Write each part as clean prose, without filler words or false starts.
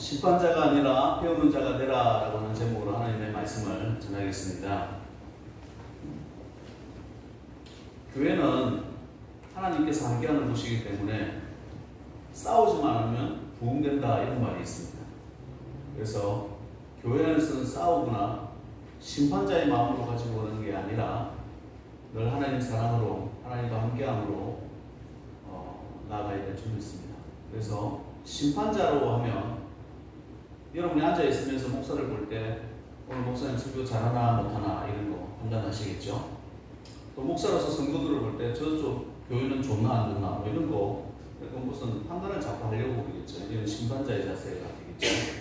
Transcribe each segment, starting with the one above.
심판자가 아니라 배우는 자가 되라라고 하는 제목으로 하나님의 말씀을 전하겠습니다. 교회는 하나님께서 함께하는 곳이기 때문에 싸우지만 않으면 부흥된다 이런 말이 있습니다. 그래서 교회 안에서는 싸우거나 심판자의 마음으로 가지고 오는 게 아니라 늘 하나님 사랑으로 하나님과 함께함으로 나아가야 될 점이 있습니다. 그래서 심판자로 하면 여러분이 앉아있으면서 목사를 볼 때 오늘 목사님 설교 잘하나 못하나 이런 거 판단하시겠죠. 또 목사로서 성도들을 볼 때 저쪽 교회는 좋나 안 좋나 뭐 이런 거 무슨 판단을 자꾸 하려고 그러겠죠. 이런 심판자의 자세가 되겠죠.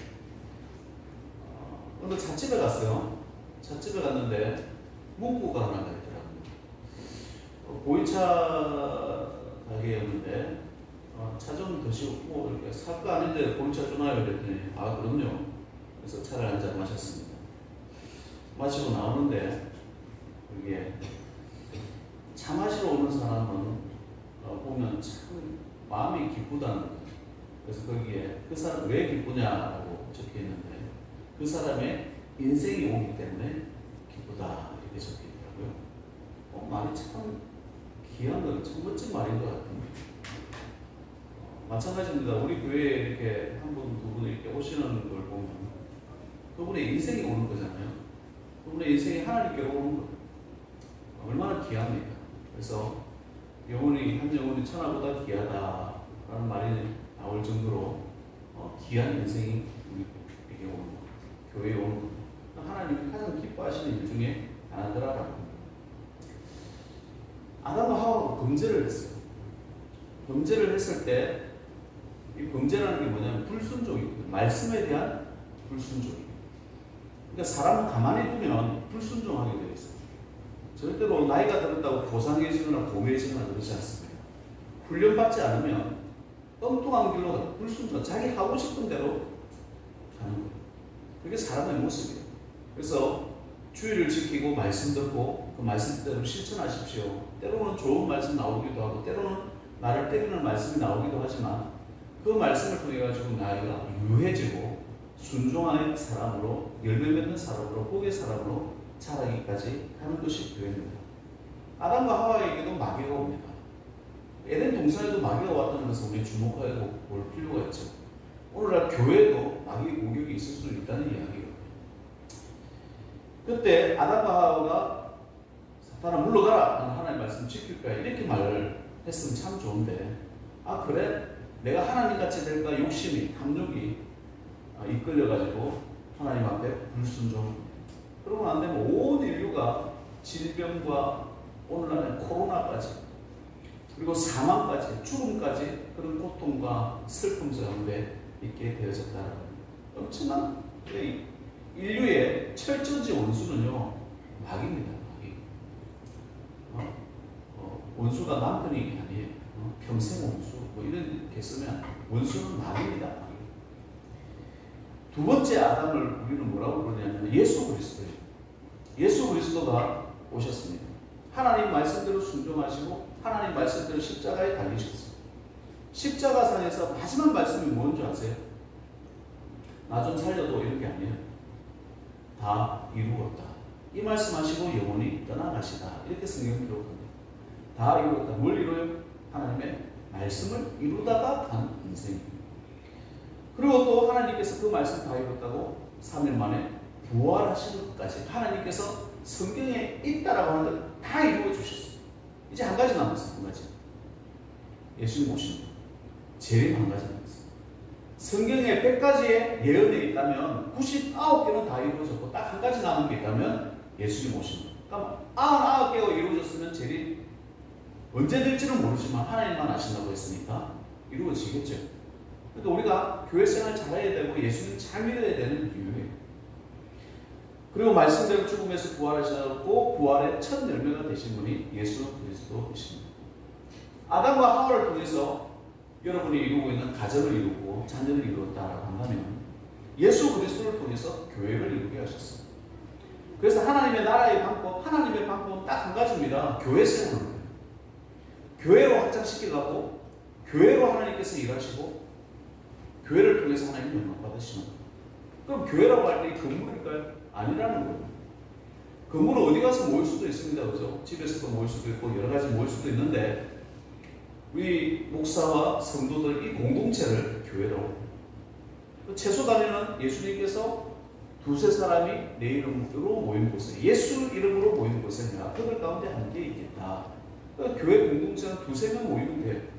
오늘 찻집에 갔어요. 찻집에 갔는데 문구가 하나가 있더라고요. 보이차 가게였는데 차 좀 드시고 이렇게 살 거 아닌데 보이차 주나요? 그랬더니 아 그럼요. 그래서 차를 한 잔 마셨습니다. 마시고 나오는데 이게 차 마시러 오는 사람은 보면 참 마음이 기쁘다는 거예요. 그래서 거기에 그 사람 왜 기쁘냐라고 적혀 있는데 그 사람의 인생이 오기 때문에 기쁘다 이렇게 적혀 있더라고요. 말이 참 귀한 거, 참 멋진 말인 것 같은데. 마찬가지입니다. 우리 교회에 이렇게 한 분, 두 분 이렇게 오시는 걸 보면 그분의 인생이 오는 거잖아요. 그분의 인생이 하나님께로 오는 거예요. 얼마나 귀합니까? 그래서 영혼이, 한 영혼이 천하보다 귀하다라는 말이 나올 정도로 귀한 인생이 우리에게 오는 거예요. 교회에 오는 거예요. 하나님이 가장 기뻐하시는 일 중에 하나더라라고 합니다. 아담과 하와가 범죄를 했어요. 범죄를 했을 때 이 범죄라는 게 뭐냐면 불순종이거든요. 말씀에 대한 불순종이에요. 그러니까 사람을 가만히 두면 불순종하게 되어 있어요. 절대로 나이가 들었다고 고상해지거나 고매해지거나 그러지 않습니다. 훈련받지 않으면 엉뚱한 길로 가요. 불순종, 자기 하고 싶은 대로 가는 거예요. 그게 사람의 모습이에요. 그래서 주의를 지키고 말씀 듣고 그 말씀대로 실천하십시오. 때로는 좋은 말씀 나오기도 하고 때로는 나를 때리는 말씀이 나오기도 하지만 그 말씀을 통해 가지고 나이가 유해지고 순종하는 사람으로 열매 맺는 사람으로 복의 사람으로 자라기까지 하는 것이 교회입니다. 아담과 하와에게도 마귀가 옵니다. 에덴 동산에도 마귀가 왔다는 것을 우리 주목하고 볼 필요가 있죠. 오늘날 교회도 마귀의 공격이 있을 수 있다는 이야기예요. 그때 아담과 하와가 사탄아 물러가라 하나님의 말씀 지킬 거야 이렇게 말을 했으면 참 좋은데 아 그래? 내가 하나님같이 될까 욕심이 탐욕이 이끌려가지고 하나님 앞에 불순종 그러면 안 되면 온 인류가 질병과 오늘날은 코로나까지 그리고 사망까지 죽음까지 그런 고통과 슬픔 가운데 있게 되어졌다는 엄청난 인류의 철저지 원수는요 마귀입니다. 마귀. 원수가 남편이 아니에요. 평생 원수 뭐 이렇게 쓰면 원수는 마귀입니다. 마귀. 두 번째 아담을 우리는 뭐라고 부르냐면 예수 그리스도예요. 예수 그리스도가 오셨습니다. 하나님 말씀대로 순종하시고 하나님 말씀대로 십자가에 달리셨어요. 십자가상에서 마지막 말씀이 뭔지 아세요? 나 좀 살려도 이런 게 아니에요. 다 이루었다. 이 말씀하시고 영원히 떠나가시다. 이렇게 성경 기록합니다. 다 이루었다. 뭘 이루어요? 하나님의 말씀을 이루다가 간 인생입니다. 그리고 또 하나님께서 그 말씀 다 이뤘다고 3일 만에 부활하시는 것까지 하나님께서 성경에 있다라고 하는 걸 다 이루어 주셨어요. 이제 한 가지 남았어요. 한 가지. 예수님 오신 것. 재림 한 가지 남았어요. 성경에 100가지의 예언이 있다면 99개는 다 이루어졌고 딱 한 가지 남은 게 있다면 예수님 오신 것. 그러니까 99개가 이루어졌으면 재림 언제 될지는 모르지만 하나님만 아신다고 했으니까 이루어지겠죠. 그러니까 우리가 교회 생활 잘해야 되고 예수님 잘 믿어야 되는 이유예요. 그리고 말씀대로 죽음에서 부활하셨고 부활의 첫 열매가 되신 분이 예수 그리스도이십니다. 아담과 하와를 통해서 여러분이 이루고 있는 가정을 이루고 자녀를 이루었다라고 한다면 예수 그리스도를 통해서 교회를 이루게 하셨어요. 그래서 하나님의 나라의 방법, 하나님의 방법은 딱 한 가지입니다. 교회 세우는 거예요. 교회로 확장시키려고 교회로 하나님께서 일하시고 교회를 통해서 하나님 영광 받으시는 거예요. 그럼 교회라고 할 때 건물일까요? 아니라는 거예요. 건물은 어디 가서 모일 수도 있습니다. 그죠? 집에서도 모일 수도 있고 여러 가지 모일 수도 있는데 우리 목사와 성도들 이 공동체를 교회라고 채소 다니는 예수님께서 두세 사람이 내 이름으로 모인 곳에 예수 이름으로 모인 곳에 내가 그들 가운데 함께 있겠다. 그러니까 교회 공동체는 두세 명 모이면 돼.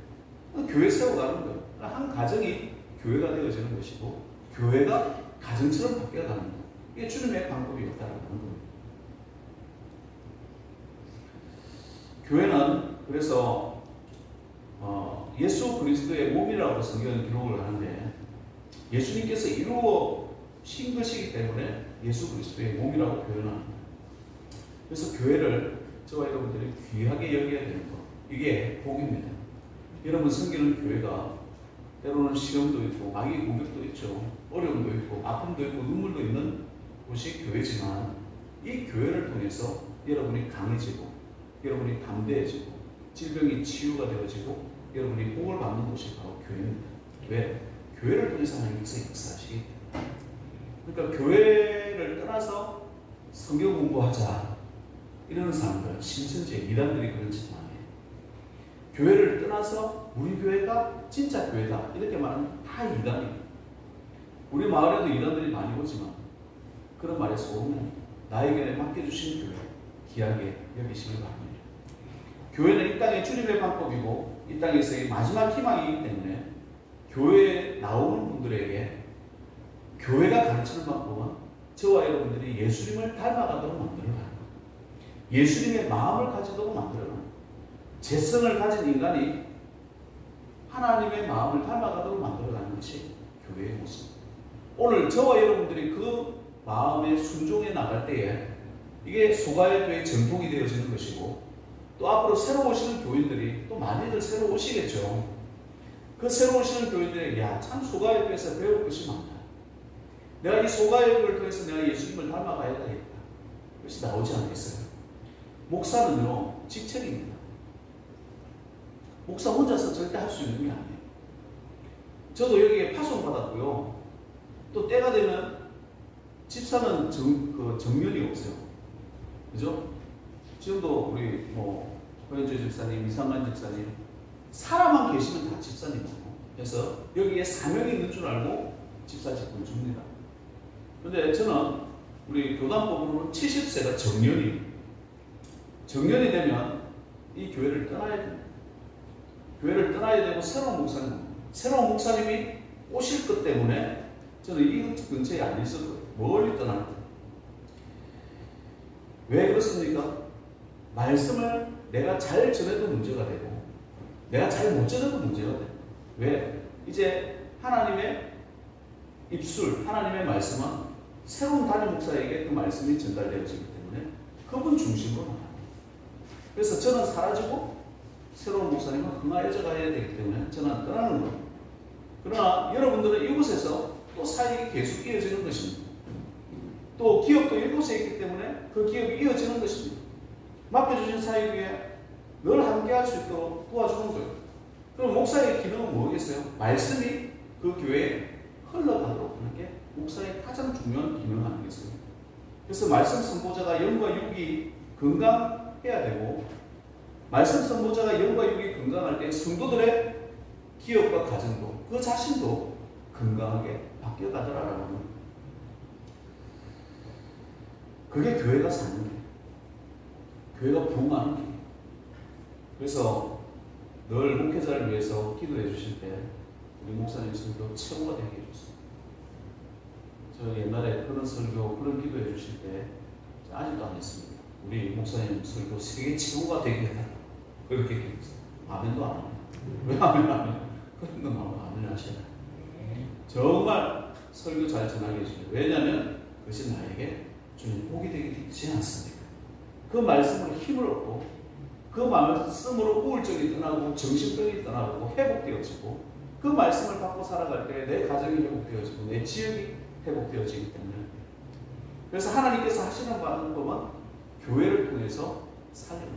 그러니까 교회 세워가는 거예요. 그러니까 한 가정이 교회가 되어지는 것이고 교회가 가정처럼 바뀌어가는 거예요. 이게 주님의 방법이 없다는 거예요. 교회는 그래서 예수 그리스도의 몸이라고 성경은 기록을 하는데 예수님께서 이루어신 것이기 때문에 예수 그리스도의 몸이라고 표현합니다. 그래서 교회를 저와 여러분들이 귀하게 여겨야 되는 것, 이게 복입니다. 여러분 성경은 교회가 때로는 시험도 있고 마귀 공격도 있죠. 어려움도 있고 아픔도 있고 눈물도 있는 곳이 교회지만 이 교회를 통해서 여러분이 강해지고 여러분이 담대해지고 질병이 치유가 되어지고 여러분이 복을 받는 곳이 바로 교회입니다. 왜? 교회를 통해서 하나님께서 역사하시기 때문에. 그러니까 교회를 떠나서 성경 공부하자 이러는 사람들, 신천지에 이단들이 그런 짓 많이 해요. 교회를 떠나서 우리 교회가 진짜 교회다 이렇게 말하면 다 이단이에요. 우리 마을에도 이단들이 많이 오지만 그런 말에서 오면 나에게 맡겨주신 교회 귀하게 여기시기 바랍니다. 교회는 이 땅의 주님의 방법이고 이 땅에서의 마지막 희망이기 때문에 교회에 나오는 분들에게 교회가 가르치는 방법은 저와 여러분들이 예수님을 닮아가도록 만들어가는 거예요. 예수님의 마음을 가지도록 만들어가는 거예요. 재성을 가진 인간이 하나님의 마음을 닮아가도록 만들어가는 것이 교회의 모습입니다. 오늘 저와 여러분들이 그 마음에 순종해 나갈 때에 이게 소가일교회의 전통이 되어지는 것이고 또 앞으로 새로 오시는 교인들이 또 많이들 새로 오시겠죠. 그 새로 오시는 교인들이 참 소가일교회에서 배울 것이 많다. 내가 이 소가일교회를 통해서 내가 예수님을 닮아가야 되겠다. 그것이 나오지 않겠어요. 목사는요 직책입니다. 목사 혼자서 절대 할 수 있는 게 아니에요. 저도 여기에 파송 받았고요. 또 때가 되면 집사는 정년이 없어요. 그죠? 지금도 우리 허현주 집사님, 이상만 집사님 사람만 계시면 다 집사님이고 그래서 여기에 사명이 있는 줄 알고 집사 직분 줍니다. 그런데 저는 우리 교단법으로는 70세가 정년이 되면 이 교회를 떠나야 됩니다. 교회를 떠나야 되고 새로운 목사님이 오실 것 때문에 저는 이 근처에 안 있었거든요. 멀리 떠날 거예요. 왜 그렇습니까? 말씀을 내가 잘 전해도 문제가 되고 내가 잘 못 전해도 문제가 돼요. 왜? 이제 하나님의 입술, 하나님의 말씀은 새로운 담임 목사에게 그 말씀이 전달되어지기 때문에 그분 중심으로 나가요. 그래서 저는 사라지고 새로운 목사님은 흥하여져 가야 되기 때문에 저는 떠나는 거예요. 그러나 여러분들은 이곳에서 또 사역이 계속 이어지는 것입니다. 또 기업도 이곳에 있기 때문에 그 기업이 이어지는 것입니다. 맡겨주신 사역 위에 늘 함께 할 수 있도록 도와주는 거예요. 그럼 목사의 기능은 뭐겠어요? 말씀이 그 교회에 흘러가도록 하는 게 목사의 가장 중요한 기능 아니겠어요? 그래서 말씀 선포자가 영과 육이 건강해야 되고 말씀 선포자가 영과 육이 건강할 때 성도들의 기업과 가정도 그 자신도 건강하게 바뀌어가더라라는 거예요. 그게 교회가 사는 거예요. 교회가 부흥하는 거예요. 그래서 늘 목회자를 위해서 기도해 주실 때 우리 목사님 설교 최고가 되게 해줬어요. 저 옛날에 그런 설교, 그런 기도해 주실 때 아직도 안 했습니다. 우리 목사님 설교 세계 최고가 되게 해달라. 그렇게 기도했어요. 아멘도 안 합니다. 왜 아멘 안 해요? 그런 건 아멘 하셔야 돼요. 정말 설교 잘 전하게 해주세요. 왜냐하면 그것이 나에게 주님 복이 되지 않습니까? 그 말씀으로 힘을 얻고 그 말씀으로 우울증이 떠나고 정신병이 떠나고 회복되어지고 그 말씀을 받고 살아갈 때 내 가정이 회복되어지고 내 지역이 회복되어지기 때문에 그래서 하나님께서 하시는 방법은 교회를 통해서 살리는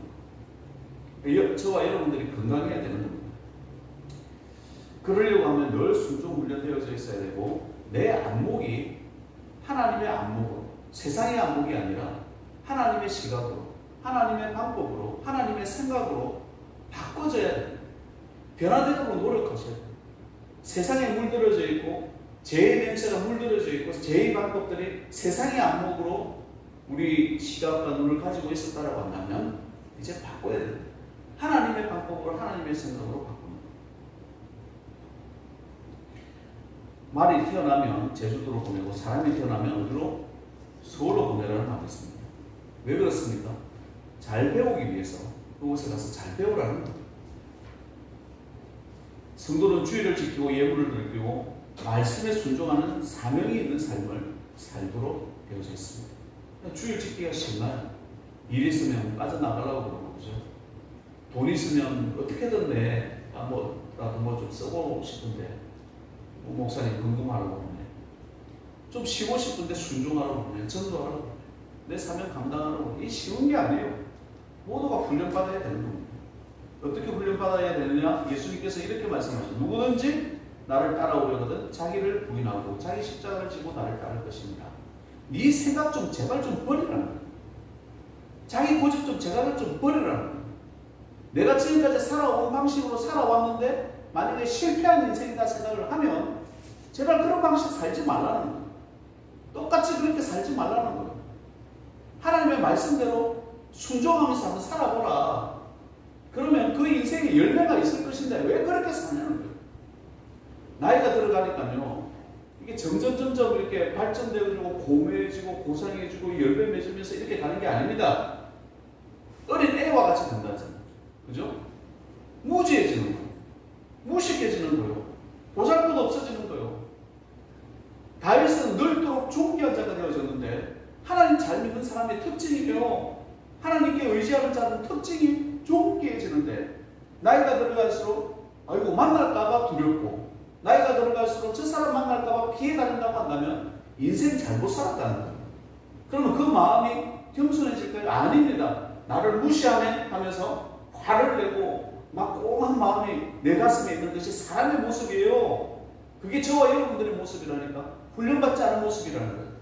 거예요. 저와 여러분들이 건강해야 되는 겁니다. 그러려고 하면 늘 순종 훈련되어져 있어야 되고 내 안목이 하나님의 안목으로 세상의 안목이 아니라 하나님의 시각으로 하나님의 방법으로 하나님의 생각으로 바꿔져야 됩니다. 변화되도록 노력하셔야 돼요. 세상에 물들어져 있고 죄의 냄새가 물들어져 있고 죄의 방법들이 세상의 안목으로 우리 시각과 눈을 가지고 있었다라고 한다면 이제 바꿔야 돼요. 하나님의 방법으로 하나님의 생각으로 바꿉니다. 말이 태어나면 제주도로 보내고 사람이 태어나면 어디로? 서울로 보내라는 말이 있습니다. 왜 그렇습니까? 잘 배우기 위해서 그곳에 가서 잘 배우라는 거예요. 성도는 주의를 지키고 예물을 드리고 말씀에 순종하는 사명이 있는 삶을 살도록 되어져 있습니다. 주의를 지키기가 쉽나요? 일 있으면 빠져나가려고 그러고, 그죠? 돈 있으면 어떻게든 나라도 뭐 좀 쓰고 싶은데, 목사님 궁금하라고 그러네. 좀 쉬고 싶은데 순종하라고 그러네. 전도하라고 그러네. 내 사명 감당하라고 그러네. 이 쉬운 게 아니에요. 모두가 훈련받아야 되는 겁니다. 어떻게 훈련받아야 되느냐? 예수님께서 이렇게 말씀하셨죠. 누구든지 나를 따라오려거든 자기를 부인하고 자기 십자가를 지고 나를 따를 것입니다. 네 생각 좀 제발 좀 버리라는 거예요. 자기 고집 좀 제발 좀 버리라는 거예요. 내가 지금까지 살아온 방식으로 살아왔는데 만약에 실패한 인생이다 생각을 하면 제발 그런 방식 살지 말라는 거예요. 똑같이 그렇게 살지 말라는 거예요. 하나님의 말씀대로 순종하면서 한번 살아보라. 그러면 그 인생에 열매가 있을 것인데 왜 그렇게 사냐는 거예요. 나이가 들어가니까요. 이게 점점 이렇게 발전되어지고 고매해지고 고상해지고 열매 맺으면서 이렇게 가는 게 아닙니다. 어린 애와 같이 된다잖아요. 그죠? 무지해지는 거예요. 무식해지는 거예요. 보잘것 없어지는 거예요. 다윗은 늙도록 존귀한 자가 되어졌는데 하나님 잘 믿는 사람의 특징이며 하나님께 의지하는 자는 특징이 존귀해지는데 나이가 들어갈수록 아이고 만날까봐 두렵고 나이가 들어갈수록 저 사람 만날까봐 피해 다닌다고 한다면 인생 잘못 살았다는 거예요. 그러면 그 마음이 겸손해질까요? 아닙니다. 나를 무시하네 하면서 화를 내고 막 꽁한 마음이 내 가슴에 있는 것이 사람의 모습이에요. 그게 저와 여러분들의 모습이라니까. 훈련받지 않은 모습이라는 거예요.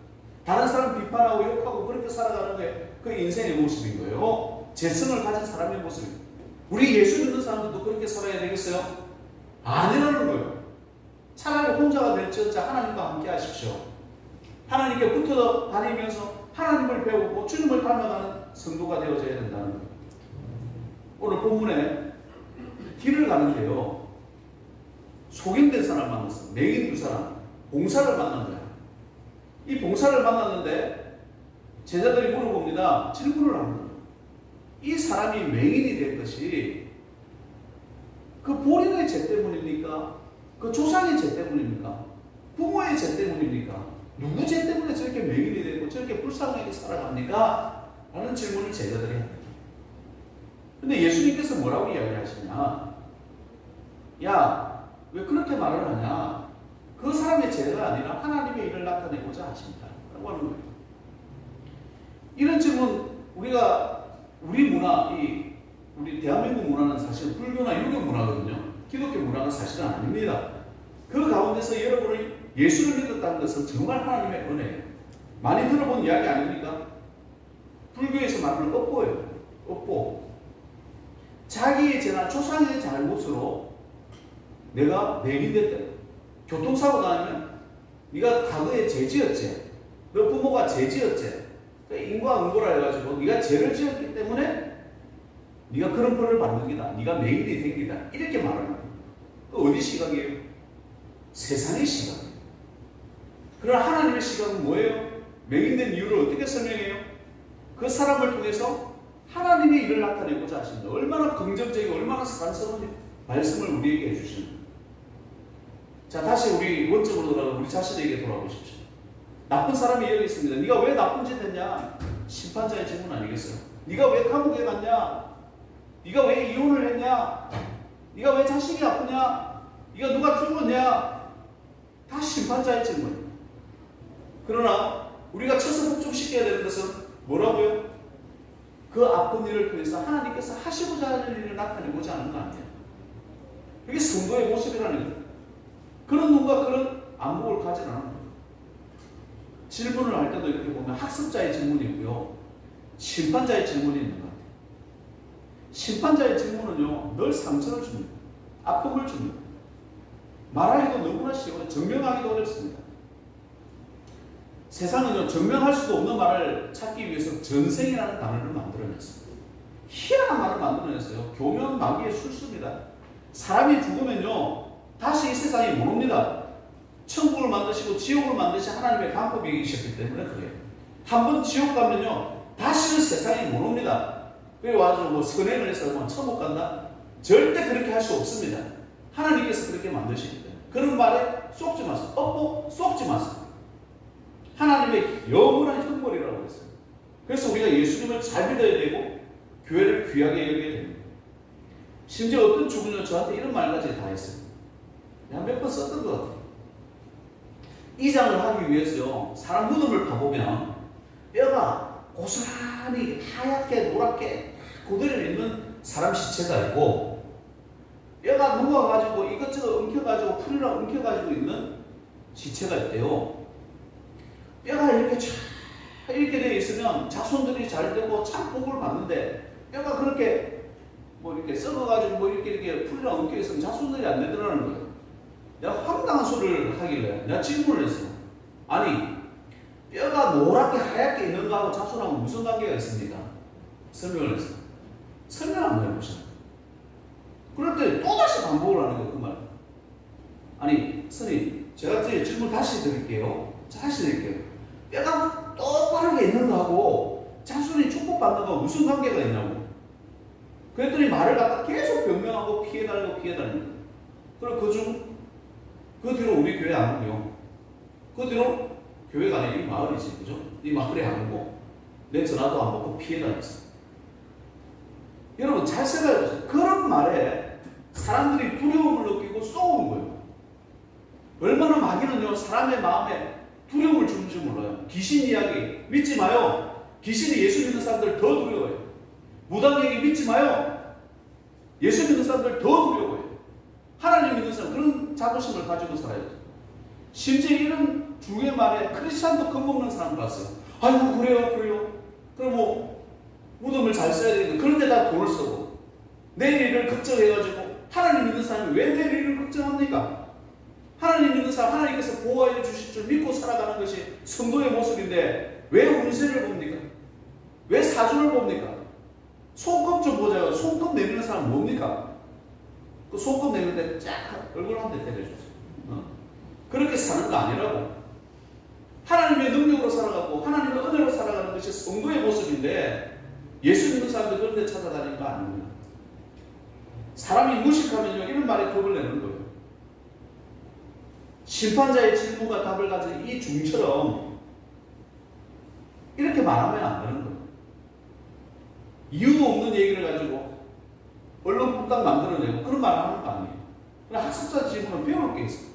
다른 사람 비판하고 욕하고 그렇게 살아가는 게 그 인생의 모습인 거예요. 재성을 가진 사람의 모습입니다. 우리 예수 믿는 사람들도 그렇게 살아야 되겠어요? 아니라는 거예요. 차라리 혼자가 될지어짜 하나님과 함께 하십시오. 하나님께 붙어 다니면서 하나님을 배우고 주님을 닮아가는 성도가 되어져야 된다는 거예요. 오늘 본문에 길을 가는데요. 속임된 사람 만났어. 맹인 두 사람. 봉사를 만난 거야. 이 봉사를 만났는데 제자들이 물어봅니다. 질문을 합니다. 이 사람이 맹인이 된 것이 그 본인의 죄 때문입니까? 그 조상의 죄 때문입니까? 부모의 죄 때문입니까? 누구 죄 때문에 저렇게 맹인이 되고 저렇게 불쌍하게 살아갑니까? 라는 질문을 제자들이 합니다. 근데 예수님께서 뭐라고 이야기하시냐? 야, 왜 그렇게 말을 하냐? 그 사람의 죄가 아니라 하나님의 일을 나타내고자 하신다. 라고 하는 거예요. 이런 질문, 우리 문화, 우리 대한민국 문화는 사실 불교나 유교 문화거든요. 기독교 문화가 사실은 아닙니다. 그 가운데서 여러분이 예수를 믿었다는 것은 정말 하나님의 은혜예요. 많이 들어본 이야기 아닙니까? 불교에서 말하는 업보예요. 업보. 자기의 죄나 조상의 잘못으로 내가 맹인됐다. 교통사고 나면 네가 과거에 죄 지었지. 너 부모가 죄 지었지. 인과응보라 해가지고 네가 죄를 지었기 때문에 네가 그런 벌을 받는 기다. 네가 맹인이 된 기다. 이렇게 말하는 거예요. 그 어디 시각이에요? 세상의 시각이에요. 그러나 하나님의 시각은 뭐예요? 맹인된 이유를 어떻게 설명해요? 그 사람을 통해서 하나님의 일을 나타내고자 하신다. 얼마나 긍정적이고 얼마나 사랑스러운 말씀을 우리에게 해주시는 거예요. 자, 다시 우리 원점으로 돌아가 우리 자신에게 돌아보십시오. 나쁜 사람이 여기 있습니다. 네가 왜 나쁜 짓 했냐? 심판자의 질문 아니겠어요? 네가 왜 감옥에 갔냐? 네가 왜 이혼을 했냐? 네가 왜 자식이 아프냐? 네가 누가 죽었냐? 다 심판자의 질문. 그러나 우리가 쳐서 복종시켜야 되는 것은 뭐라고요? 그 아픈 일을 통해서 하나님께서 하시고자 하는 일을 나타내고자 하는 거 아니에요. 그게 성도의 모습이라는 거예요. 그런 눈과 그런 안목을 가진 않은 거예요. 질문을 할 때도 이렇게 보면 학습자의 질문이 있고요. 심판자의 질문이 있는 것 같아요. 심판자의 질문은요, 늘 상처를 줍니다. 아픔을 줍니다. 말하기도 너무나 쉬워요. 증명하기도 어렵습니다. 세상은요, 증명할 수도 없는 말을 찾기 위해서 전생이라는 단어를 만들어냈어요. 희한한 말을 만들어냈어요. 교묘만기의 술수입니다. 사람이 죽으면요, 다시 이 세상에 못 옵니다. 천국을 만드시고 지옥을 만드신 하나님의 방법이셨기 때문에 그래요. 한번 지옥 가면요, 다시는 세상에 못 옵니다. 그리고 와서 뭐 선행을 해서 뭐 천국 간다? 절대 그렇게 할 수 없습니다. 하나님께서 그렇게 만드시기 때문에. 그런 말에 쏙지 마세요. 쏙지 마세요. 하나님의 영원한 형벌이라고 했어요. 그래서 우리가 예수님을 잘 믿어야 되고 교회를 귀하게 여겨야 됩니다. 심지어 어떤 주군요 저한테 이런 말까지 다 했어요. 내가 몇 번 썼던 것 같아요. 이장을 하기 위해서요, 사람 무덤을 파보면 뼈가 고스란히 하얗게 노랗게 고드려 있는 사람 시체가 있고, 뼈가 누워가지고 이것저것 엉켜가지고 풀이랑 엉켜가지고 있는 시체가 있대요. 뼈가 이렇게 쫙 이렇게 되어 있으면 자손들이 잘 되고 참 복을 받는데, 뼈가 그렇게 뭐 이렇게 썩어가지고 뭐 이렇게 풀이랑 엉켜 있으면 자손들이 안 되더라는 거예요. 내가 황당한 소리를 하길래 내가 질문을 했어요. 아니, 뼈가 노랗게 하얗게 있는 거하고 자손하고 무슨 관계가 있습니까? 설명을 했어요. 설명 한번 해보시죠. 그럴 때 또다시 반복을 하는 거예요, 그 말. 아니, 선생님, 제가 질문 다시 드릴게요. 다시 드릴게요. 뼈가 똑바르게 있는 거하고 자손이 축복받는 거하고 무슨 관계가 있냐고. 그랬더니 말을 갖다 계속 변명하고 피해달라고 피해달라고. 그리고 그 뒤로 우리 교회 안 오고요. 그 뒤로 교회가 아니라 이 마을이지, 그죠? 이 마을에 안 오고 내 전화도 안 받고 피해다녔어요. 여러분 잘 생각해보세요. 그런 말에 사람들이 두려움을 느끼고 쏘는 거예요. 얼마나 마귀는요, 사람의 마음에 두려움을 주는지 몰라요. 귀신 이야기 믿지 마요. 귀신이 예수 믿는 사람들 더 두려워요. 무당 얘기 믿지 마요. 예수 믿는 사람들 더 두려워요. 하나님 믿는 사람 그런 자부심을 가지고 살아야 돼요. 심지어 이런 주의 말에 크리스찬도 겁먹는 사람 봤어요. 아이고 그래요. 그럼 뭐 무덤을 잘 써야 되는데 그런 데다 돈을 쓰고 내일 일을 걱정해가지고, 하나님 믿는 사람이 왜 내일 일을 걱정합니까? 하나님 믿는 사람 하나님께서 보호해 주실 줄 믿고 살아가는 것이 성도의 모습인데 왜 운세를 봅니까? 왜 사주를 봅니까? 손금 좀 보자요. 손금 내리는 사람 뭡니까? 그 손금 내리는데 쫙 얼굴 한 대 때려주세요. 그렇게 사는 거 아니라고. 하나님의 능력으로 살아가고 하나님의 은혜로 살아가는 것이 성도의 모습인데, 예수 믿는 사람들 그런 데 찾아다니는 거 아닙니다. 사람이 무식하면요, 이런 말에 겁을 내는 거예요. 심판자의 질문과 답을 가진 이 중처럼 이렇게 말하면 안 되는 거예요. 이유도 없는 얘기를 가지고 언론 폭탄 만들어내고 그런 말을 하는 거 아니에요. 그럼 학습자 질문은 배울 게 있어요.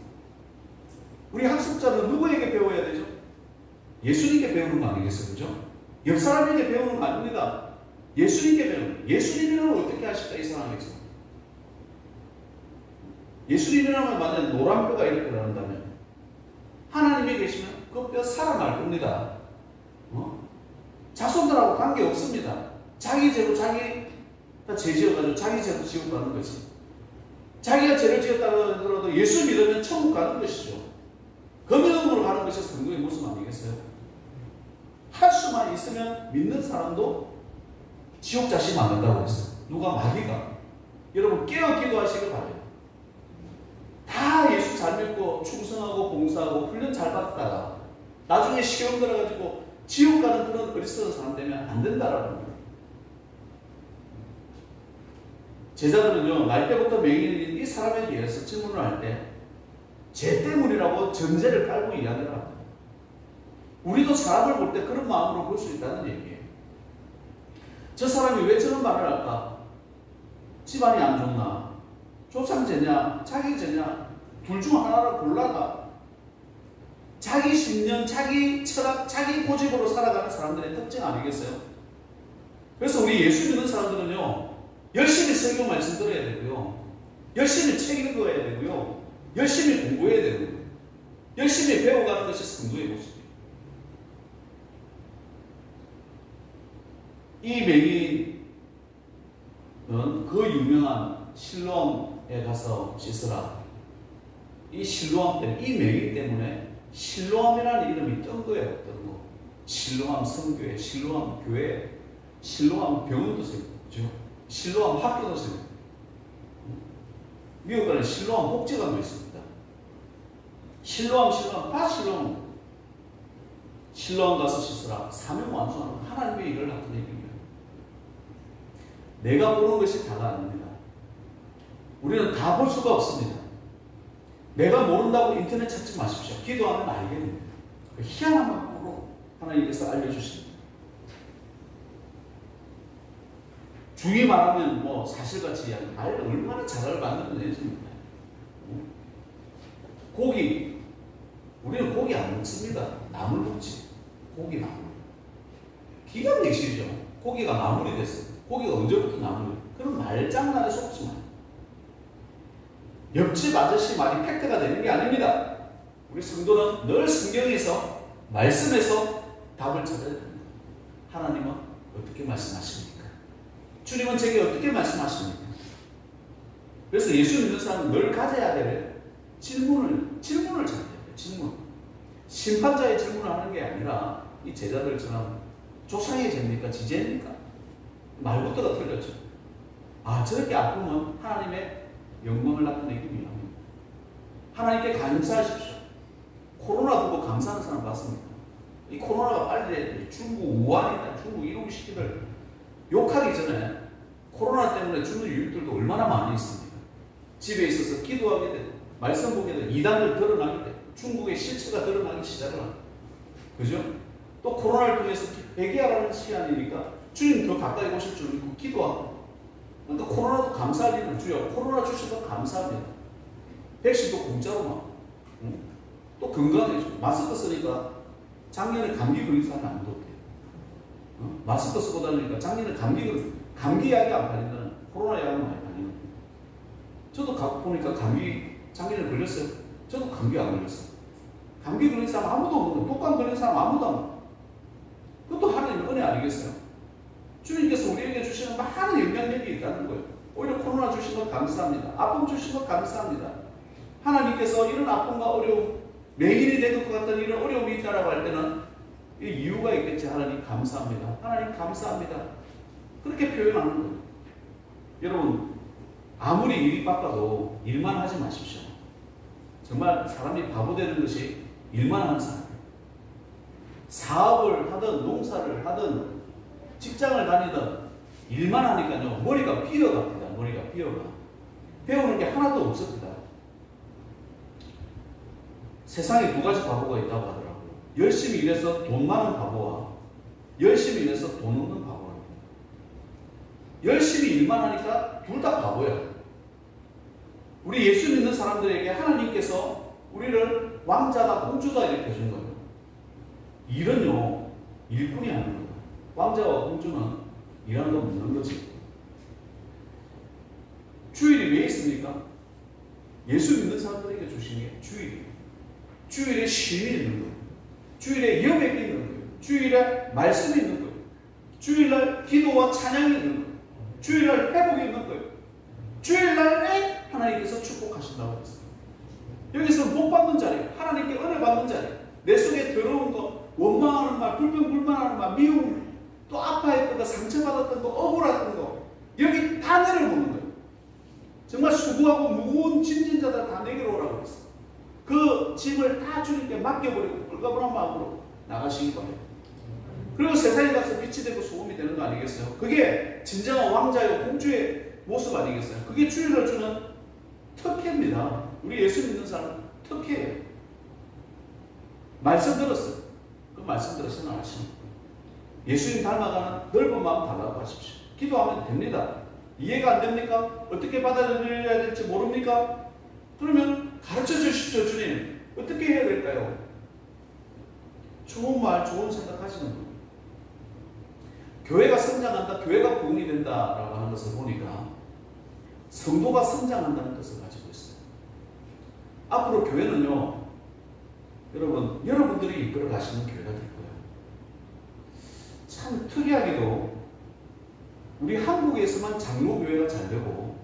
우리 학습자는 누구에게 배워야 되죠? 예수님께 배우는 거 아니겠어요? 그죠? 옆 사람에게 배우는 거 아닙니다. 예수님께 배우는 거예요. 예수님이라면 어떻게 하실까, 이 상황에서? 예수님이라면 만약 노란 뼈가 이렇게 나온다면 하나님이 계시면 그 뼈 살아날 겁니다. 자손들하고 관계 없습니다. 자기 죄로 자기가 죄 지어가지고 자기 죄로 지옥 가는 것이. 자기가 죄를 지었다고 하더라도 예수 믿으면 천국 가는 것이죠. 그 믿음으로 가는 것이 성도의 모습 아니겠어요? 할 수만 있으면 믿는 사람도 지옥 자식 만든다고 했어요. 누가? 마귀가. 여러분 깨어 기도하시길 바래요. 다 예수 잘 믿고 충성하고 봉사하고 훈련 잘 받다가 나중에 시험 들어가지고 지옥 가는 그런 어리석은 사람 되면 안 된다라는 거예요. 제자들은요, 날 때부터 맹인인 이 사람에 대해서 질문을 할 때 죄 때문이라고 전제를 깔고 이야기를 합니다. 우리도 사람을 볼 때 그런 마음으로 볼 수 있다는 얘기예요. 저 사람이 왜 저런 말을 할까? 집안이 안 좋나? 조상제냐? 자기제냐? 둘 중 하나를 골라가. 자기 신념, 자기 철학, 자기 고집으로 살아가는 사람들의 특징 아니겠어요? 그래서 우리 예수 믿는 사람들은요, 열심히 성경 말씀 들어야 되고요, 열심히 책 읽어야 되고요, 열심히 공부해야 되는 거예요. 열심히 배워가는 것이 성도의 모습이에요. 이 맹인은 그 유명한 실로암에 가서 씻으라. 이 실로암 때문에, 이 맹인 때문에 실로암이라는 이름이 뜬 거예요. 뜬 거. 실로암 성교회, 실로암 교회, 실로암 병원도 생겼죠. 실로암 학교도 생겼죠. 미국에는 실로암 복지관도 있습니다. 실로암 다 실로암. 실로암 가서 씻으라. 사명 완수하는 하나님의 일을 하던 얘기입니다. 내가 보는 것이 다가 아닙니다. 우리는 다 볼 수가 없습니다. 내가 모른다고 인터넷 찾지 마십시오. 기도하면 알게 됩니다. 희한한 방법으로 하나님께서 알려주십니다. 중이 말하면 뭐 사실같이 이야기, 얼마나 자살을 만들어내집니까? 고기, 우리는 고기 안 먹습니다. 나물 먹지. 고기 나물. 기가 막히죠. 고기가 나물이 됐어요. 고기가 언제부터 나물이? 그럼 말장난에 속지 마요. 옆집 아저씨 말이 팩트가 되는 게 아닙니다. 우리 성도는 늘 성경에서, 말씀에서 답을 찾아야 됩니다. 하나님은 어떻게 말씀하십니까? 주님은 제게 어떻게 말씀하십니까? 그래서 예수 믿는 사람은 늘 가져야 될 질문을 찾아야 돼요. 질문. 심판자의 질문을 하는 게 아니라 이 제자들처럼 조상의 죄입니까? 지죄입니까? 말부터가 틀렸죠. 아, 저렇게 아프면 하나님의 영광을 나타내기입니다. 하나님께 감사하십시오. 코로나 두고 감사하는 사람 봤습니까? 이 코로나가 빨리 중국 우한이나 중국 이런 시기들 욕하기 전에 코로나 때문에 죽는 유입들도 얼마나 많이 있습니까? 집에 있어서 기도하게 되고 말씀 보게 되고 이단을 드러나게 되고 중국의 실체가 드러나기 시작을 합니다. 그죠? 또 코로나를 통해서 회개하라는 시간이니까 주님 더 가까이 오실 줄 믿고 기도하고, 그러니까 코로나도 감사할 일은 주여 코로나 주신 거 감사합니다. 백신도 공짜로 막. 또 건강해져. 마스크 쓰니까 작년에 감기 걸린 사람이 아무도 없대요. 마스크 쓰고 다니니까 작년에 감기 약이 안 팔린다는, 코로나 약은 많이 팔리는. 저도 보니까 감기 작년에 걸렸어요. 저도 감기 안 걸렸어요. 감기 걸린 사람 아무도 없는 거예요. 독감 걸린 사람 아무도 없는 거예요. 그것도 하나님의 은혜 아니겠어요? 주님께서 우리에게 주시는 많은 영향력이 있다는 거예요. 오히려 코로나 주신 것 감사합니다. 아픔 주신 것 감사합니다. 하나님께서 이런 아픔과 어려움, 맹인이 될 것 같은 이런 어려움이 있다라고 할 때는 이유가 있겠지. 하나님 감사합니다. 하나님 감사합니다. 그렇게 표현하는 거예요. 여러분, 아무리 일이 바빠도 일만 하지 마십시오. 정말 사람이 바보 되는 것이 일만 하는 사람이에요. 사업을 하든 농사를 하든 직장을 다니든 일만 하니까요 머리가 비어갑니다. 머리가 비어가. 배우는 게 하나도 없습니다. 세상에 두 가지 바보가 있다고 하더라고요. 열심히 일해서 돈 많은 바보와 열심히 일해서 돈 없는 바보가 있습니다. 열심히 일만 하니까 둘 다 바보예요. 우리 예수 믿는 사람들에게 하나님께서 우리를 왕자다 공주다 이렇게 해준 거예요. 일은요 일꾼이 하는 거예요. 왕자와 공주는 일하는 거 묻는 거지. 주일이 왜 있습니까? 예수 믿는 사람들에게 주신 게 주일이에요. 주일에 쉼이 있는 거예요. 주일에 여백이 있는 거예요. 주일에 말씀이 있는 거예요. 주일날 기도와 찬양이 있는 거예요. 주일날 회복이 있는 거예요. 주일날에 하나님께서 축복하신다고 했어요. 여기서 복 받는 자리예요. 하나님께 은혜 받는 자리예요. 내 속에 더러운 거, 원망하는 말, 불평불만하는 말, 미움, 또 아파했던 거, 상처받았던 거, 억울했던 거, 여기 다 내려놓는 거예요. 정말 수고하고 무거운 짐진 자들 다 내게로 오라고 했어요. 그 짐을 다 주님께 맡겨버리고 불가분한 마음으로 나가시기 바랍니다. 그리고 세상에 가서 빛이 되고 소금이 되는 거 아니겠어요? 그게 진정한 왕자요 공주의 모습 아니겠어요? 그게 주일을 주는 특혜입니다. 우리 예수 믿는 사람 특혜예요. 말씀 들었어요. 그 말씀 들었으면 아시는 거예요. 예수님 닮아가는 넓은 마음 달라고 하십시오. 기도하면 됩니다. 이해가 안 됩니까? 어떻게 받아들여야 될지 모릅니까? 그러면 가르쳐 주십시오. 주님 어떻게 해야 될까요? 좋은 말 좋은 생각 하시는 분. 교회가 성장한다, 교회가 부흥이 된다라고 하는 것을 보니까 성도가 성장한다는 뜻을 가지고 있어요. 앞으로 교회는요, 여러분들이 이끌어 가시는 교회가 될 거예요. 참 특이하게도 우리 한국에서만 장로교회가 잘 되고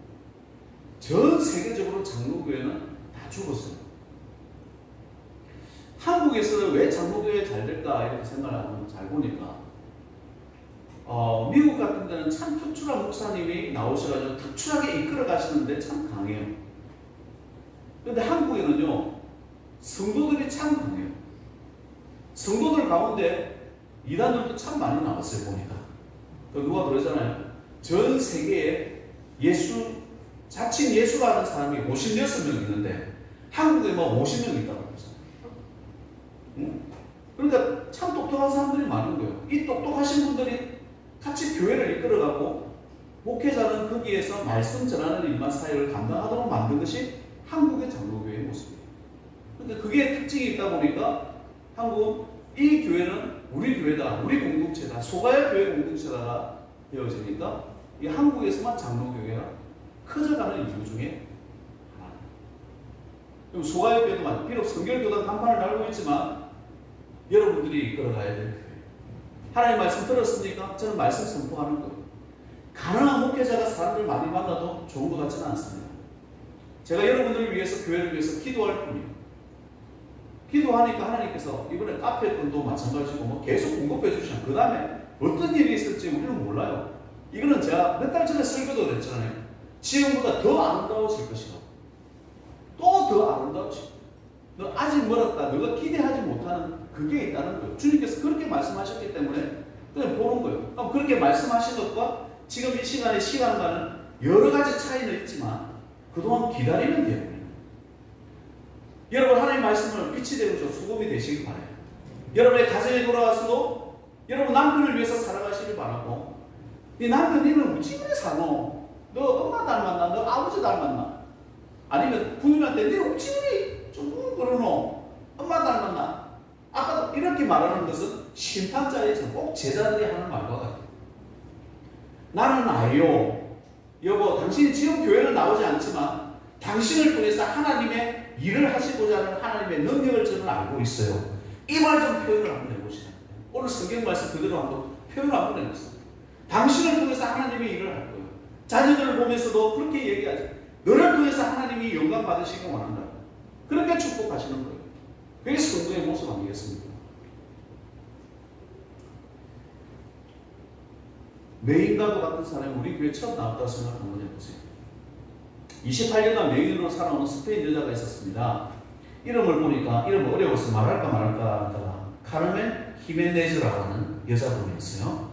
전 세계적으로 장로교회는 다 죽었어요. 한국에서는 왜 장로교회 잘 될까 이렇게 생각을 하면 잘 보니까 미국 같은 데는 참 특출한 목사님이 나오셔가지고 특출하게 이끌어 가시는데 참 강해요. 그런데 한국에는요, 성도들이 참 강해요. 성도들 가운데 이단들도 참 많이 나왔어요, 보니까. 누가 그러잖아요. 전 세계에 자칭 예수라는 사람이 56명 있는데 한국에 뭐 50명 있다고 그러잖아요. 응? 그러니까 참 똑똑한 사람들이 많은 거예요. 이 똑똑하신 분들이 같이 교회를 이끌어가고 목회자는 거기에서 말씀 전하는 일만 사역을 감당하도록 만든 것이 한국의 장로교회의 모습이에요. 그러니까 그게 특징이 있다 보니까 한국 이 교회는 우리 교회다, 우리 공동체다, 소가야 교회 공동체다가 되어지니까 이 한국에서만 장로교회가 커져가는 이유 중에 하나입니다. 그럼 소가야 교회도 많이, 비록 성결교단 간판을 달고 있지만 여러분들이 이끌어가야 될 교회. 하나님 말씀 들었습니까? 저는 말씀 선포하는 거예요. 가능한 목회자가 사람들 많이 만나도 좋은 것 같지는 않습니다. 제가 여러분들을 위해서, 교회를 위해서 기도할 뿐이에요. 기도하니까 하나님께서 이번에 카페 건도 마찬가지고 뭐 계속 공급해 주시면 그 다음에 어떤 일이 있을지 우리는 몰라요. 이거는 제가 몇 달 전에 설교도 그랬잖아요. 지금보다 더 아름다워질 것이고 또 더 아름다워질 거예요. 너 아직 멀었다. 너가 기대하지 못하는 그게 있다는 거예요. 주님께서 그렇게 말씀하셨기 때문에 그냥 보는 거예요. 그럼 그렇게 말씀하신 것과 지금 이 시간의 시간과는 여러 가지 차이는 있지만 그동안 기다리면 돼요. 여러분 하나님 말씀을 빛이 되고 수금이 되시길 바라요. 여러분의 가정에 돌아와서도 여러분 남편을 위해서 살아가시길 바라고, 네 남편 니는 우찌그리 사노? 너 엄마 닮았나? 너 아버지 닮았나? 아니면 부인한테 니 우찌그리 좀 그러노? 엄마 닮았나? 아까 이렇게 말하는 것은 심판자에서 꼭 제자들이 하는 말과 같아요. 나는 아요. 여보, 당신이 지금 교회는 나오지 않지만 당신을 통해서 하나님의 일을 하시고자 하는 하나님의 능력을 저는 알고 있어요. 이 말 좀 표현을 한번 해보시죠. 오늘 성경 말씀 그대로 한번 표현을 한번 해보세요. 당신을 통해서 하나님의 일을 할 거예요. 자녀들을 보면서도 그렇게 얘기하죠. 너를 통해서 하나님이 영광 받으시기 원한다. 그렇게 축복하시는 거예요. 그게 성도의 모습 아니겠습니까? 메인과도 같은 사람이 우리 교회 처음 나왔다고 생각 한번 해보세요. 28년간 메인으로 살아오는 스페인 여자가 있었습니다. 이름을 보니까 이름 어려워서 말할까 말할까 하다가 카르멘 히메네즈라고 하는 여자분이었어요.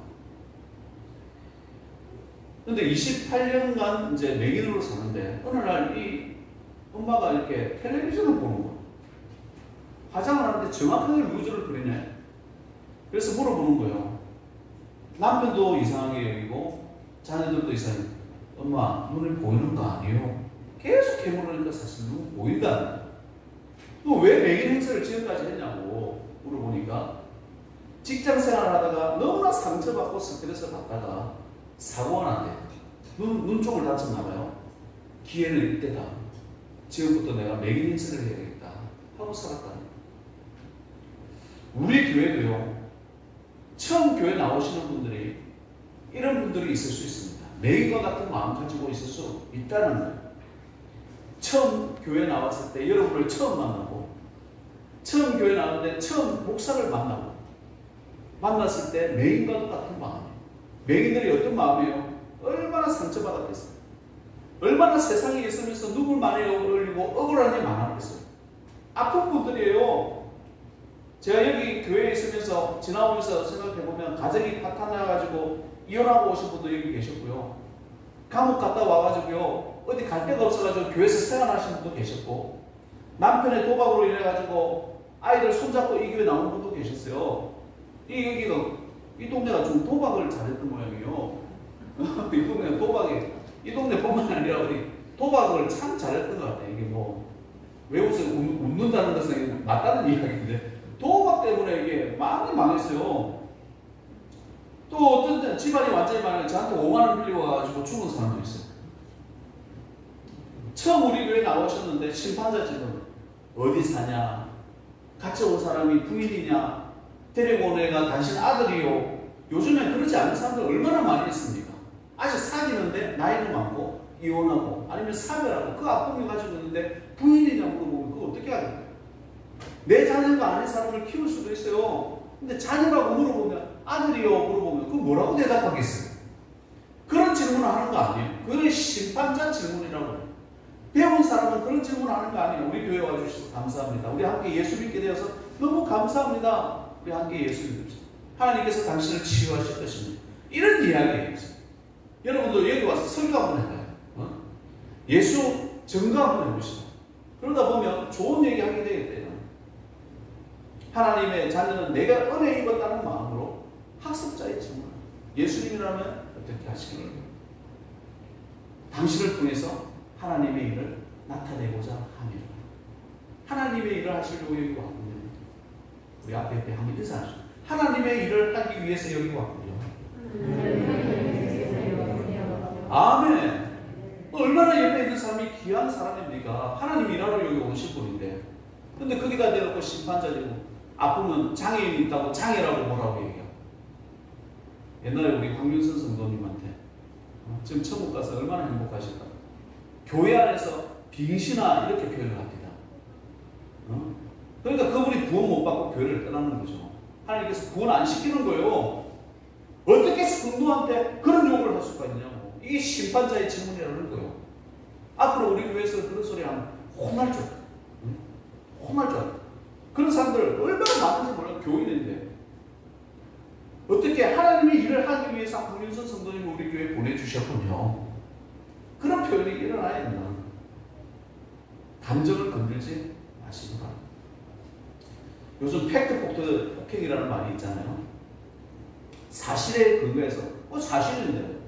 근데 28년간 이제 메인으로 사는데 어느 날 이 엄마가 이렇게 텔레비전을 보는 거예요. 화장을 하는데 정확하게 루즈를 그리네. 그래서 물어보는 거예요. 남편도 이상하게 여기고 자녀들도 이상해. 엄마, 눈에 보이는 거 아니에요? 계속 캐물으니까 사실 눈 보인다. 너 왜 매일 행사를 지금까지 했냐고 물어보니까 직장 생활을 하다가 너무나 상처받고 스트레스 받다가 사고가 났대. 눈총을 다쳤나 봐요. 기회는 이때다. 지금부터 내가 매일 행사를 해야겠다 하고 살았다. 우리 교회도요. 처음 교회 나오시는 분들이 이런 분들이 있을 수 있습니다. 매일과 같은 마음 가지고 있을 수 있다는 거예요. 처음 교회 나왔을 때 여러분을 처음 만나고, 처음 교회 나왔을 때 처음 목사를 만났을 때 매인과도 같은 마음이에요. 매인들이 어떤 마음이에요? 얼마나 상처받았겠어요. 얼마나 세상에 있으면서 누굴 많이 억울리고 억울한 일 많았겠어요. 아픈 분들이에요. 제가 여기 교회에 있으면서 지나오면서 생각해보면 가정이 파탄나가지고 이혼하고 오신 분도 여기 계셨고요. 감옥 갔다 와가지고요. 어디 갈 데가 없어가지고 교회에서 생활하시는 분도 계셨고, 남편의 도박으로 인해가지고 아이들 손잡고 이 교회 나오는 분도 계셨어요. 이 동네가 좀 도박을 잘했던 모양이에요. 이 동네가 이 동네뿐만 아니라 우리 도박을 참 잘했던 것 같아요. 이게 뭐, 왜 웃어요? 웃는다는 것은 맞다는 이야기인데, 도박 때문에 이게 많이 망했어요. 또 어떤 때 집안이 완전히 망해 저한테 5만원 빌려와가지고 죽은 사람도 있어요. 처음 우리 교회 나오셨는데 심판자 집은 어디 사냐? 같이 온 사람이 부인이냐? 데리고 온 애가 당신 아들이요? 요즘에 그러지 않는 사람들 얼마나 많이 있습니까? 아직 사귀는데 나이도 많고 이혼하고 아니면 사별하고 그 아픔을 가지고 있는데 부인이냐 물어보면 그거 어떻게 하겠어요? 내 자녀가 아닌 사람을 키울 수도 있어요. 근데 자녀라고 물어보면 아들이요 물어보면 그거 뭐라고 대답하겠어요? 그런 질문을 하는 거 아니에요. 그건 심판자 질문이라고 해요. 배운 사람은 그런 질문을 하는 거 아니에요. 우리 교회 와주셔서 감사합니다. 우리 함께 예수 믿게 되어서 너무 감사합니다. 우리 함께 예수 믿읍시다. 하나님께서 당신을 치유하실 것입니다. 이런 이야기예요. 여러분도 여기 와서 설교 한번 해봐요. 예수 증거 한번 해보시죠. 그러다 보면 좋은 얘기 하게 되겠대요. 하나님의 자녀는 내가 은혜 입었다는 마음으로 학습자의 질문. 예수님이라면 어떻게 하시겠어요? 당신을 통해서 하나님의 일을 나타내고자 합니다. 하나님의 일을 하시려고 여기 왔군요. 우리 앞에 한번 인사하시죠. 하나님의 일을 하기 위해서 여기 왔군요. 아멘. 얼마나 옆에 있는 사람이 귀한 사람입니까? 하나님 일하러 여기 오신 분인데. 근데 거기다 대놓고 심판자리고 아프면 장애인이 있다고 장애라고 뭐라고 얘기해요. 옛날에 우리 황윤선 성도님한테 지금 천국 가서 얼마나 행복하실까? 교회 안에서 빙신아 이렇게 표현을 합니다. 그러니까 그분이 구원 못 받고 교회를 떠나는 거죠. 하나님께서 구원 안 시키는 거예요. 어떻게 성도한테 그런 욕을 할 수가 있냐고. 이게 심판자의 질문이라는 거예요. 앞으로 우리 교회에서 그런 소리 하면 혼날 줄 알아요. 혼날 줄 알아요. 그런 사람들 얼마나 많은지 몰라요. 교인인데. 어떻게 하나님의 일을 하기 위해서 황윤선 성도님을 우리 교회에 보내주셨군요. 그런 표현이 일어나야 된다. 감정을 건들지 마시기 바랍니다. 요즘 팩트 폭행이라는 말이 있잖아요. 사실에 근거해서 사실인데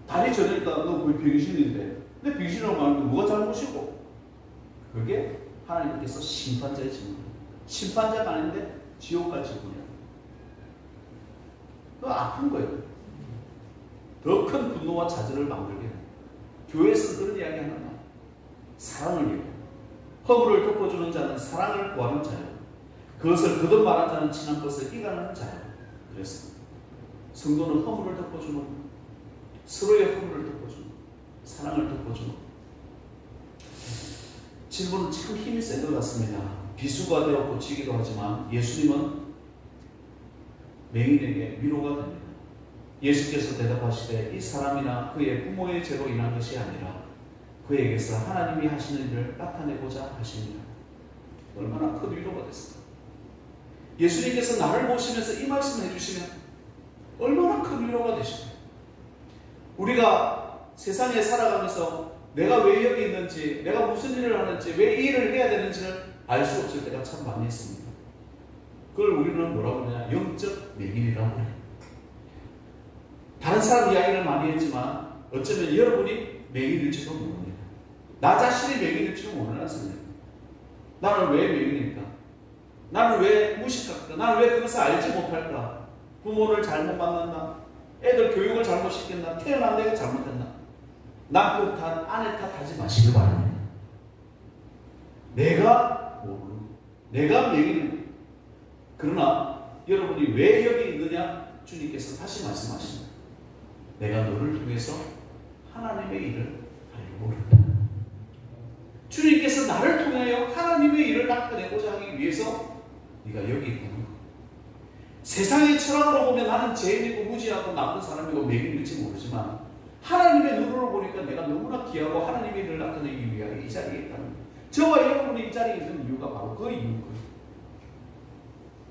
다리 저리니까 너 거의 병신인데 근데 병신이라고 말하면 뭐가 잘못이고 그게 하나님께서 심판자의 질문이에요. 심판자가 아닌데 지옥 갈 질문이에요. 그거 아픈 거예요. 더 큰 분노와 자절을 만들게 돼요. 교회에서 그런 이야기 하는 거예요. 사랑을 위해 허물을 덮어주는 자는 사랑을 구하는 자요. 그것을 거듭 말한 자는 지난 것을 이가는 자요. 그래서 성도는 허물을 덮어주는 서로의 허물을 덮어주는 사랑을 덮어주는 질문은 참 힘이 센 것 같습니다. 비수가 되어 고치기도 하지만 예수님은 맹인에게 위로가 됩니다. 예수께서 대답하시되 이 사람이나 그의 부모의 죄로 인한 것이 아니라 그에게서 하나님이 하시는 일을 나타내고자 하십니다. 얼마나 큰 위로가 됐을까? 예수님께서 나를 보시면서 이 말씀을 해주시면 얼마나 큰 위로가 되실까요? 우리가 세상에 살아가면서 내가 왜 여기 있는지, 내가 무슨 일을 하는지, 왜 이 일을 해야 되는지를 알 수 없을 때가 참 많이 있습니다. 그걸 우리는 뭐라고 하냐? 영적 맹인이라고 해요. 다른 사람 이야기를 많이 했지만 어쩌면 여러분이 맹인일지도 모릅니다. 나 자신이 맹인일지도 모르는 사람입니다. 나는 왜 맹인일까? 나는 왜 무식할까? 나는 왜 그것을 알지 못할까? 부모를 잘못 만났나? 애들 교육을 잘못 시켰나? 태어난 내가 잘못했나? 남편 탓, 아내 탓하지 마시길 바랍니다. 내가 모르는, 내가 맹인입니다. 그러나 여러분이 왜 여기 있느냐? 주님께서 다시 말씀하십니다. 내가 너를 통해서 하나님의 일을 하려고 한다. 주님께서 나를 통하여 하나님의 일을 나타내고자 하기 위해서 네가 여기 있는 거야. 세상의 철학으로 보면 나는 죄인이고 무지하고 나쁜 사람이고 맹인일지 모르지만 하나님의 눈으로 보니까 내가 너무나 귀하고 하나님의 일을 나타내기 위하여 이 자리에 있다는 거예요. 저와 여러분이 이 자리에 있는 이유가 바로 그 이유거예요.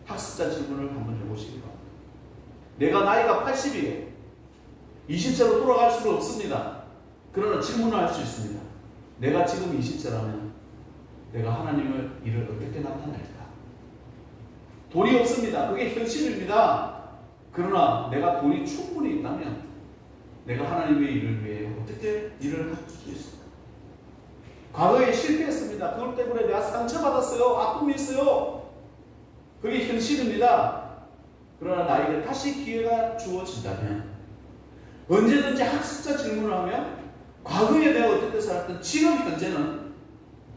학습자 질문을 한번 해보시기 바랍니다. 내가 나이가 80이에요. 20세로 돌아갈 수는 없습니다. 그러나 질문을 할 수 있습니다. 내가 지금 20세라면 내가 하나님의 일을 어떻게 나타낼까? 돈이 없습니다. 그게 현실입니다. 그러나 내가 돈이 충분히 있다면 내가 하나님의 일을 위해 어떻게 일을 할 수 있을까? 과거에 실패했습니다. 그것 때문에 내가 상처받았어요. 아픔이 있어요. 그게 현실입니다. 그러나 나에게 다시 기회가 주어진다면 언제든지 학습자 질문을 하면 과거에 내가 어떻게 살았든 지금 현재는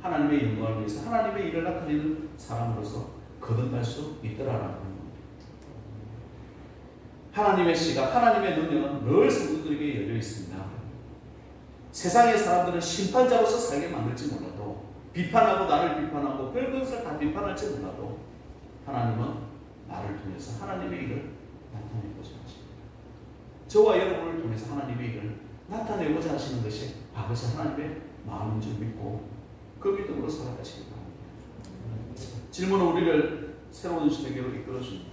하나님의 영광을 위해서 하나님의 일을 나타내는 사람으로서 거듭날 수 있더라라는 겁니다. 하나님의 시각, 하나님의 능력은 늘 성도들에게 열려 있습니다. 세상의 사람들은 심판자로서 살게 만들지 몰라도, 비판하고 나를 비판하고 별것을 다 비판할지 몰라도, 하나님은 나를 통해서 하나님의 일을 나타내고자 하십니다. 저와 여러분을 통해서 하나님의 일을 나타내고자 하시는 것이 아버지 하나님의 마음인 줄 믿고 그 믿음으로 살아가시기 바랍니다. 질문은 우리를 새로운 시대로 이끌어줍니다.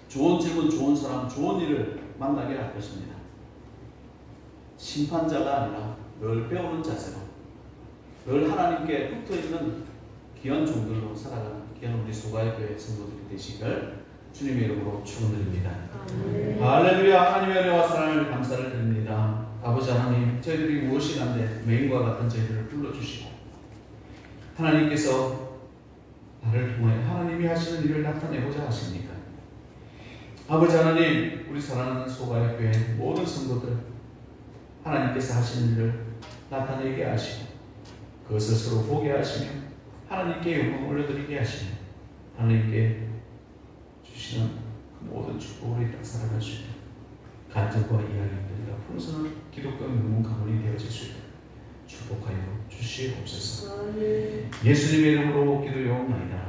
좋은 질문, 좋은 사람, 좋은 일을 만나게 할 것입니다. 심판자가 아니라 늘 배우는 자세로, 늘 하나님께 붙어있는 귀한 종들로 살아가는 귀한 우리 소가의 교회 성도들이 되시길 주님의 이름으로 축원드립니다. 할렐루야. 하나님의 은혜와 사랑을 감사를 드립니다. 아버지 하나님, 저희들이 무엇이 간데 메인과 같은 저희들을 불러주시고 하나님께서 나를 통해 하나님이 하시는 일을 나타내고자 하십니까? 아버지 하나님, 우리 사랑하는 소가의 교회 모든 성도들 하나님께서 하시는 일을 나타내게 하시고 그것을 서로 보게 하시며 하나님께 영광을 올려드리게 하시며 하나님께 주시는 그 모든 축복을 이 땅 살아갈 수 있도록 간증과 이야기들과 풍성한 기독교 명문 가문이 되어질 수 있도록 축복하여 주시옵소서. 예수님의 이름으로 기도하옵나이다.